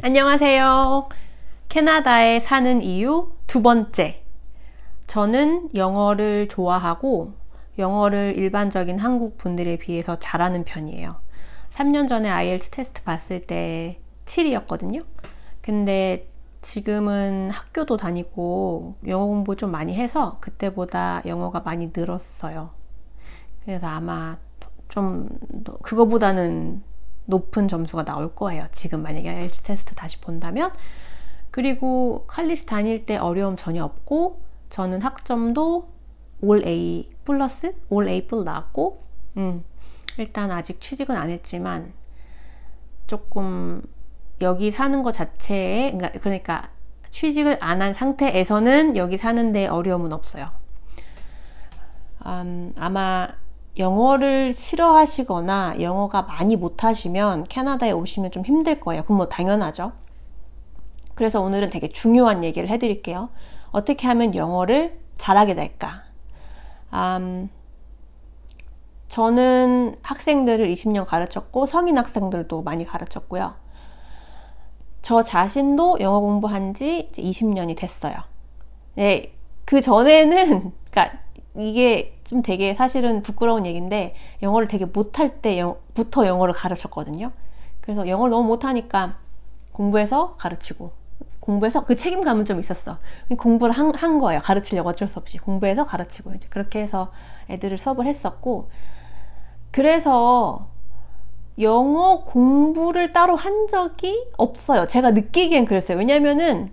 안녕하세요. 캐나다에 사는 이유 두 번째. 저는 영어를 좋아하고 영어를 일반적인 한국 분들에 비해서 잘하는 편이에요. 3년 전에 IELTS 테스트 봤을 때 7이었거든요. 근데 지금은 학교도 다니고 영어 공부 좀 많이 해서 그때보다 영어가 많이 늘었어요. 그래서 아마 좀 그거보다는 높은 점수가 나올 거예요. 지금 만약에 IELTS 테스트 다시 본다면. 그리고 칼리지 다닐 때 어려움 전혀 없고 저는 학점도 올 A 플러스, 올 A 플 나왔고 일단 아직 취직은 안 했지만 조금 여기 사는 것 자체에 그러니까 취직을 안 한 상태에서는 여기 사는데 어려움은 없어요. 아마 영어를 싫어하시거나 영어가 많이 못하시면 캐나다에 오시면 좀 힘들 거예요. 그럼 뭐 당연하죠. 그래서 오늘은 되게 중요한 얘기를 해드릴게요. 어떻게 하면 영어를 잘하게 될까? 저는 학생들을 20년 가르쳤고 성인 학생들도 많이 가르쳤고요. 저 자신도 영어 공부한 지 20년이 됐어요. 네, 그 전에는 그러니까 이게 좀 되게 사실은 부끄러운 얘기인데 영어를 되게 못할 때부터 영어를 가르쳤거든요. 그래서 영어를 너무 못하니까 공부해서 가르치고 공부해서 그 책임감은 좀 있었어. 공부를 한 거예요. 가르치려고 어쩔 수 없이 공부해서 가르치고 이제 그렇게 해서 애들을 수업을 했었고, 그래서 영어 공부를 따로 한 적이 없어요. 제가 느끼기엔 그랬어요. 왜냐면은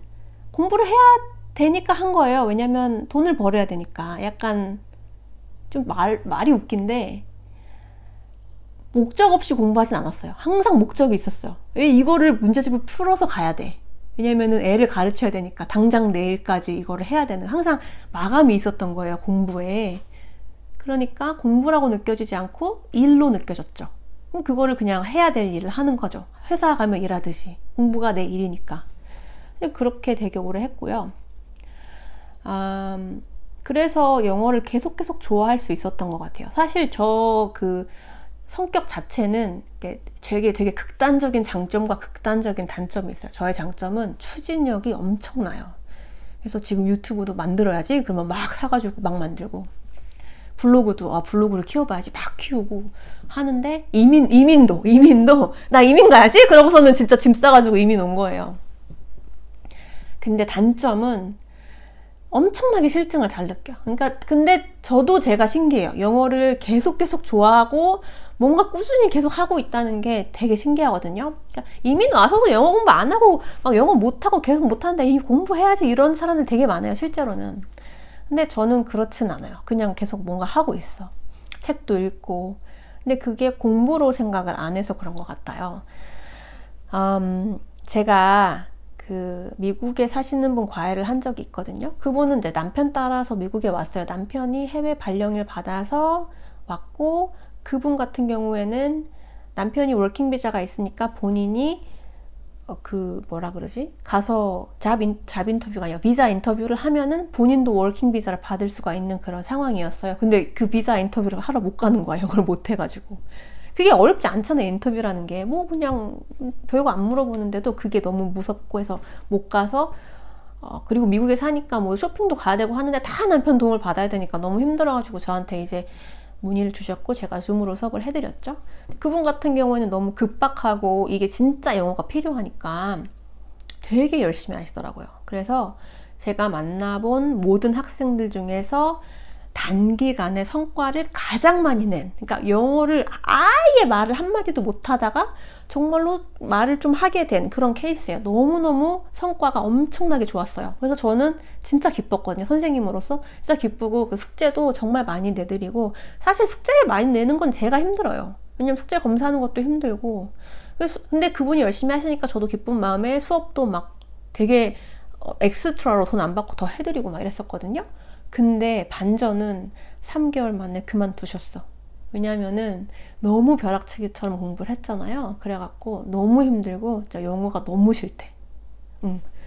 공부를 해야 되니까 한 거예요. 왜냐면 돈을 벌어야 되니까. 약간 좀 말이 웃긴데 목적 없이 공부하진 않았어요. 항상 목적이 있었어요. 왜 이거를 문제집을 풀어서 가야 돼? 왜냐면은 애를 가르쳐야 되니까 당장 내일까지 이거를 해야 되는 항상 마감이 있었던 거예요. 공부에. 그러니까 공부라고 느껴지지 않고 일로 느껴졌죠. 그거를 그냥 해야 될 일을 하는 거죠. 회사 가면 일하듯이. 공부가 내 일이니까. 그렇게 되게 오래 했고요. 그래서 영어를 계속 좋아할 수 있었던 것 같아요. 사실 저 성격 자체는 되게 극단적인 장점과 극단적인 단점이 있어요. 저의 장점은 추진력이 엄청나요. 그래서 지금 유튜브도 만들어야지 그러면 막 사가지고 막 만들고, 블로그를 키워봐야지 막 키우고 하는데, 이민도 나 이민 가야지 그러고서는 진짜 짐 싸가지고 이민 온 거예요. 근데 단점은 엄청나게 실증을 잘 느껴요. 그러니까 근데 저도 제가 신기해요. 영어를 계속 좋아하고 뭔가 꾸준히 계속 하고 있다는 게 되게 신기하거든요. 그러니까 이민 와서도 영어 공부 안 하고 막 영어 못하고 계속 못하는데 이 공부해야지 이런 사람들 되게 많아요, 실제로는. 근데 저는 그렇진 않아요. 그냥 계속 뭔가 하고 있어. 책도 읽고. 근데 그게 공부로 생각을 안 해서 그런 것 같아요. 제가 미국에 사시는 분 과외를 한 적이 있거든요. 그분은 이제 남편 따라서 미국에 왔어요. 남편이 해외 발령을 받아서 왔고, 그분 같은 경우에는 남편이 워킹 비자가 있으니까 본인이 가서 잡 인터뷰가 아니라 비자 인터뷰를 하면은 본인도 워킹 비자를 받을 수가 있는 그런 상황이었어요. 근데 그 비자 인터뷰를 하러 못 가는 거예요. 그걸 못 해가지고. 그게 어렵지 않잖아요. 인터뷰라는 게 그냥 별거 안 물어보는데도 그게 너무 무섭고 해서 못 가서, 그리고 미국에 사니까 쇼핑도 가야 되고 하는데 다 남편 도움을 받아야 되니까 너무 힘들어가지고 저한테 이제 문의를 주셨고 제가 줌으로 수업을 해드렸죠. 그분 같은 경우에는 너무 급박하고 이게 진짜 영어가 필요하니까 되게 열심히 하시더라고요. 그래서 제가 만나본 모든 학생들 중에서 단기간에 성과를 가장 많이 낸, 그러니까 영어를 아예 말을 한마디도 못하다가 정말로 말을 좀 하게 된 그런 케이스예요. 너무너무 성과가 엄청나게 좋았어요. 그래서 저는 진짜 기뻤거든요. 선생님으로서 진짜 기쁘고, 그 숙제도 정말 많이 내드리고, 사실 숙제를 많이 내는 건 제가 힘들어요. 왜냐면 숙제 검사하는 것도 힘들고. 근데 그분이 열심히 하시니까 저도 기쁜 마음에 수업도 막 되게 엑스트라로 돈 안 받고 더 해드리고 막 이랬었거든요. 근데 반전은 3개월 만에 그만두셨어. 왜냐면은 너무 벼락치기처럼 공부를 했잖아요. 그래갖고 너무 힘들고 진짜 영어가 너무 싫대.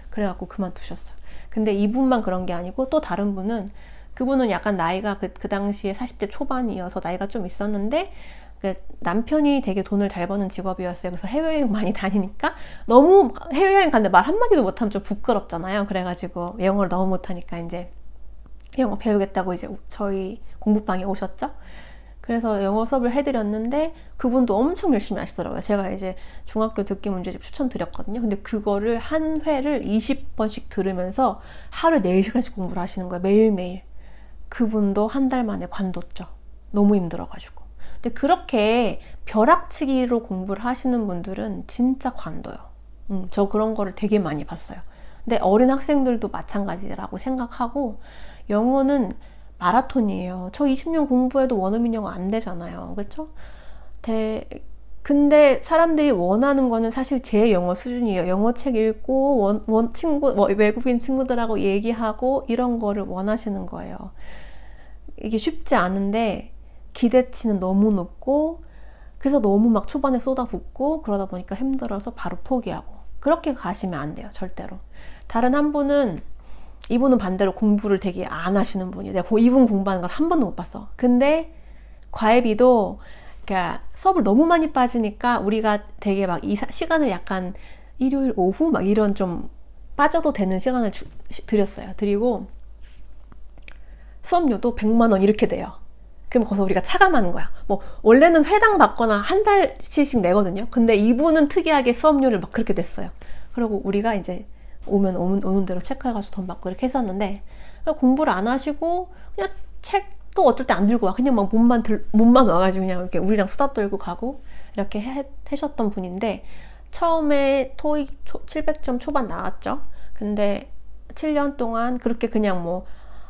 그래갖고 그만두셨어. 근데 이분만 그런 게 아니고 또 다른 분은, 그분은 약간 나이가 그 당시에 40대 초반이어서 나이가 좀 있었는데 남편이 되게 돈을 잘 버는 직업이었어요. 그래서 해외여행 많이 다니니까 너무 해외여행 갔는데 말 한마디도 못하면 좀 부끄럽잖아요. 그래가지고 영어를 너무 못하니까 이제 영어 배우겠다고 이제 저희 공부방에 오셨죠. 그래서 영어 수업을 해드렸는데 그분도 엄청 열심히 하시더라고요. 제가 이제 중학교 듣기 문제집 추천드렸거든요. 근데 그거를 한 회를 20번씩 들으면서 하루에 4시간씩 공부를 하시는 거예요. 매일매일. 그분도 한 달 만에 관뒀죠. 너무 힘들어가지고. 근데 그렇게 벼락치기로 공부를 하시는 분들은 진짜 관둬요. 저 그런 거를 되게 많이 봤어요. 근데 어린 학생들도 마찬가지라고 생각하고, 영어는 마라톤이에요. 저 20년 공부해도 원어민 영어 안 되잖아요. 그쵸? 근데 사람들이 원하는 거는 사실 제 영어 수준이에요. 영어 책 읽고 외국인 친구들하고 얘기하고 이런 거를 원하시는 거예요. 이게 쉽지 않은데 기대치는 너무 높고, 그래서 너무 막 초반에 쏟아붓고 그러다 보니까 힘들어서 바로 포기하고, 그렇게 가시면 안 돼요. 절대로. 다른 한 분은, 이분은 반대로 공부를 되게 안 하시는 분이에요. 내가 이분 공부하는 걸 한 번도 못 봤어. 근데 과외비도, 그러니까 수업을 너무 많이 빠지니까 우리가 되게 막 시간을 약간 일요일 오후 막 이런 좀 빠져도 되는 시간을 드렸어요. 드리고 수업료도 100만 원 이렇게 돼요. 그럼 거기서 우리가 차감하는 거야. 뭐 원래는 회당 받거나 한 달치씩 내거든요. 근데 이분은 특이하게 수업료를 막 그렇게 냈어요. 그리고 우리가 이제 오는 대로 체크해가지고 돈 받고 이렇게 했었는데, 공부를 안 하시고 그냥 책도 어쩔 때 안 들고 와. 그냥 막 몸만 와가지고 그냥 이렇게 우리랑 수다 떨고 가고 이렇게 하셨던 분인데, 처음에 토익 700점 초반 나왔죠. 근데 7년 동안 그렇게 그냥 뭐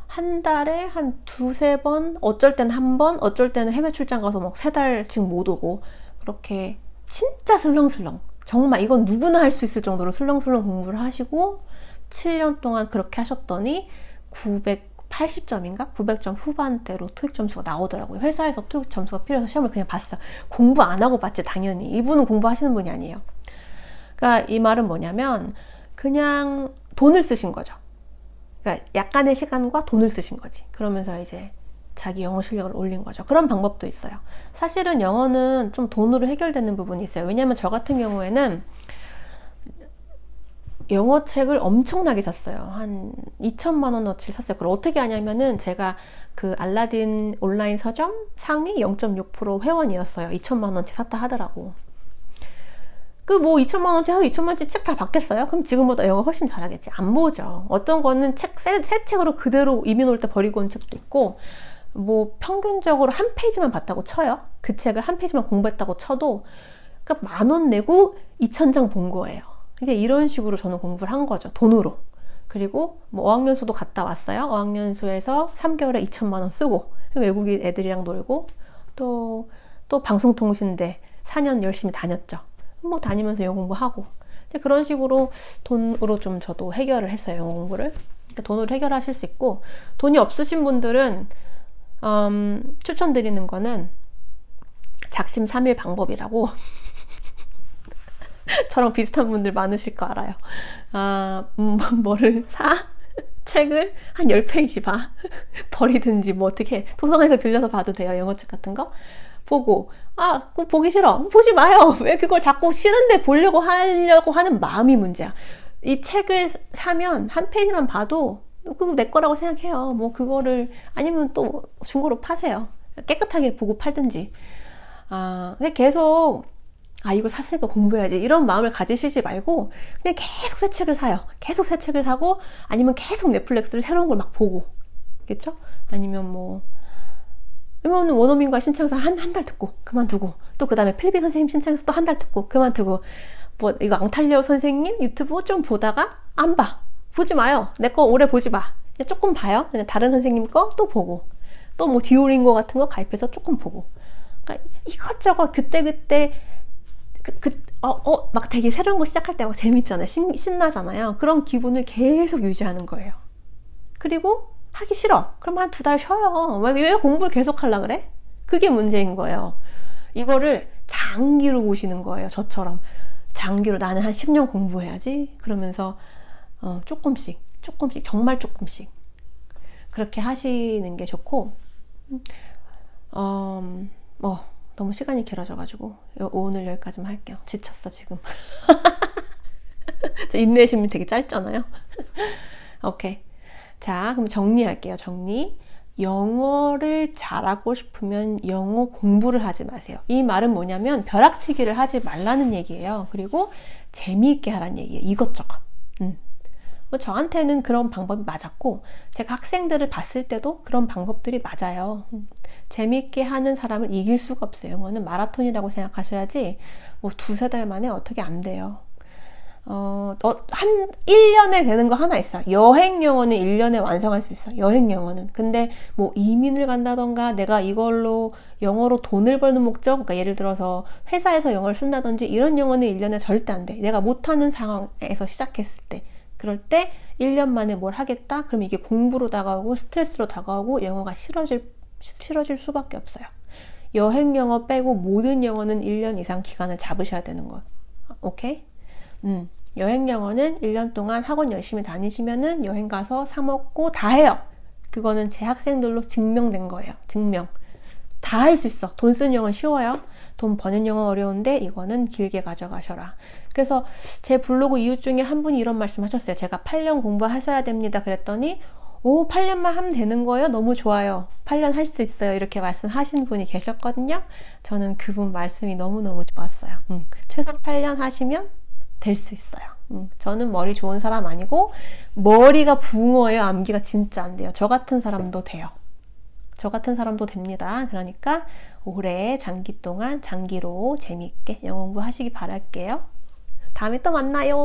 한 달에 한 2-3번, 어쩔 때는 한 번, 어쩔 때는 해외 출장 가서 막 3달씩 못 오고, 그렇게 진짜 슬렁슬렁, 정말 이건 누구나 할 수 있을 정도로 슬렁슬렁 공부를 하시고 7년 동안 그렇게 하셨더니 980점인가? 900점 후반대로 토익 점수가 나오더라고요. 회사에서 토익 점수가 필요해서 시험을 그냥 봤어. 공부 안 하고 봤지, 당연히. 이분은 공부하시는 분이 아니에요. 그러니까 이 말은 뭐냐면, 그냥 돈을 쓰신 거죠. 그러니까 약간의 시간과 돈을 쓰신 거지. 그러면서 이제 자기 영어 실력을 올린 거죠. 그런 방법도 있어요. 사실은 영어는 좀 돈으로 해결되는 부분이 있어요. 왜냐면 저 같은 경우에는 영어 책을 엄청나게 샀어요. 한 2천만 원어치를 샀어요. 그걸 어떻게 하냐면은, 제가 그 알라딘 온라인 서점 상위 0.6% 회원이었어요. 2천만 원치 샀다 하더라고. 그 뭐 2천만 원치 하고 2천만 원치 책 다 받겠어요? 그럼 지금보다 영어 훨씬 잘하겠지. 안 보죠. 어떤 거는 새 책으로 그대로 이민 올 때 버리고 온 책도 있고, 뭐 평균적으로 한 페이지만 봤다고 쳐요. 그 책을 한 페이지만 공부했다고 쳐도 그러니까 10,000원 내고 2,000장 본 거예요. 이게 이런 식으로 저는 공부를 한 거죠. 돈으로. 그리고 뭐 어학연수도 갔다 왔어요. 어학연수에서 3개월에 2천만 원 쓰고 외국인 애들이랑 놀고, 또 방송통신대 4년 열심히 다녔죠. 뭐 다니면서 영어 공부하고, 그런 식으로 돈으로 좀 저도 해결을 했어요. 영어 공부를. 그러니까 돈으로 해결하실 수 있고, 돈이 없으신 분들은 추천드리는 거는 작심삼일 방법이라고. 저랑 비슷한 분들 많으실 거 알아요. 뭐를 사? 책을 한 10페이지 봐. 버리든지 뭐 어떻게 해. 도서관에서 빌려서 봐도 돼요. 영어책 같은 거. 보고, 그거 보기 싫어. 보지 마요. 왜 그걸 자꾸 싫은데 보려고 하는 마음이 문제야. 이 책을 사면 한 페이지만 봐도 그거 내 거라고 생각해요. 뭐 그거를, 아니면 또 중고로 파세요. 깨끗하게 보고 팔든지. 계속 이걸 샀으니까 공부해야지 이런 마음을 가지시지 말고, 그냥 계속 새 책을 사요. 계속 새 책을 사고, 아니면 계속 넷플릭스를 새로운 걸 막 보고, 그렇죠? 아니면 그러면 원어민과 신청해서 한 달 듣고 그만두고, 또 그 다음에 필리핀 선생님 신청해서 또 한 달 듣고 그만두고, 뭐 이거 앙탈리오 선생님 유튜브 좀 보다가 안 봐. 보지 마요. 내 거 오래 보지 마. 그냥 조금 봐요. 그냥 다른 선생님 거 또 보고, 또 뭐 듀오링고 같은 거 가입해서 조금 보고. 그러니까 이것저것 그때그때 막 되게 새로운 거 시작할 때 막 재밌잖아요. 신나잖아요. 그런 기분을 계속 유지하는 거예요. 그리고 하기 싫어. 그럼 한 2달 쉬어요. 왜 공부를 계속 하려고 그래? 그게 문제인 거예요. 이거를 장기로 보시는 거예요. 저처럼. 장기로 나는 한 10년 공부해야지. 그러면서 조금씩, 정말 조금씩. 그렇게 하시는 게 좋고, 너무 시간이 길어져가지고 오늘 여기까지만 할게요. 지쳤어 지금. 저 인내심이 되게 짧잖아요. 오케이. 자, 그럼 정리할게요. 정리. 영어를 잘하고 싶으면 영어 공부를 하지 마세요. 이 말은 뭐냐면 벼락치기를 하지 말라는 얘기예요. 그리고 재미있게 하라는 얘기예요. 이것저것. 저한테는 그런 방법이 맞았고 제가 학생들을 봤을 때도 그런 방법들이 맞아요. 재미있게 하는 사람을 이길 수가 없어요. 영어는 마라톤이라고 생각하셔야지 뭐 2-3달 만에 어떻게 안 돼요. 한 1년에 되는 거 하나 있어. 여행 영어는 1년에 완성할 수 있어. 여행 영어는. 근데 뭐 이민을 간다던가 내가 이걸로 영어로 돈을 버는 목적, 그러니까 예를 들어서 회사에서 영어를 쓴다든지 이런 영어는 1년에 절대 안 돼. 내가 못하는 상황에서 시작했을 때. 그럴 때 1년 만에 뭘 하겠다? 그럼 이게 공부로 다가오고 스트레스로 다가오고 영어가 싫어질 수밖에 없어요. 여행 영어 빼고 모든 영어는 1년 이상 기간을 잡으셔야 되는 거예요. 오케이? 여행 영어는 1년 동안 학원 열심히 다니시면은 여행 가서 사 먹고 다 해요. 그거는 제 학생들로 증명된 거예요. 증명. 다 할 수 있어. 돈 쓰는 영어는 쉬워요. 돈 버는 영어 어려운데 이거는 길게 가져가셔라. 그래서 제 블로그 이웃 중에 한 분이 이런 말씀 하셨어요. 제가 8년 공부하셔야 됩니다. 그랬더니 8년만 하면 되는 거예요? 너무 좋아요. 8년 할 수 있어요. 이렇게 말씀하신 분이 계셨거든요. 저는 그분 말씀이 너무너무 좋았어요. 최소 8년 하시면 될 수 있어요. 저는 머리 좋은 사람 아니고 머리가 붕어예요. 암기가 진짜 안 돼요. 저 같은 사람도 돼요. 저 같은 사람도 됩니다. 그러니까 오래 장기 동안 장기로 재미있게 영어 공부하시기 바랄게요. 다음에 또 만나요.